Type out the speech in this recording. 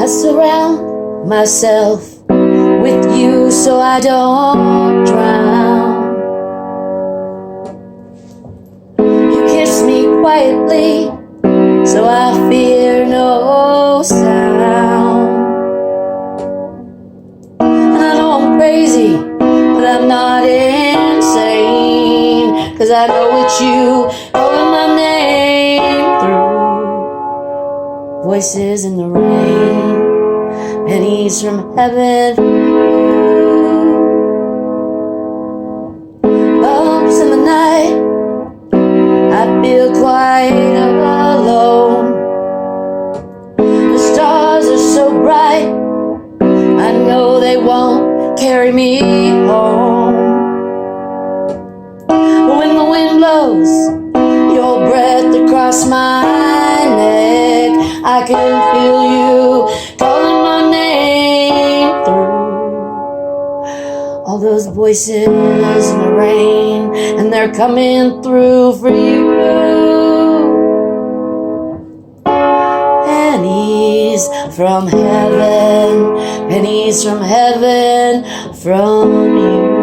I surround myself with you so I don't drown. You kiss me quietly so I fear no sound. And I know I'm crazy, but I'm not insane, 'cause I know it's you calling my name through voices in the rain, pennies from heaven, bumps in the night. I feel quite alone. The stars are so bright, I know they won't carry me home. When the wind blows your breath across my neck, I can feel you calling my name through all those voices in the rain, and they're coming through for you. Pennies from heaven, pennies from heaven, from you.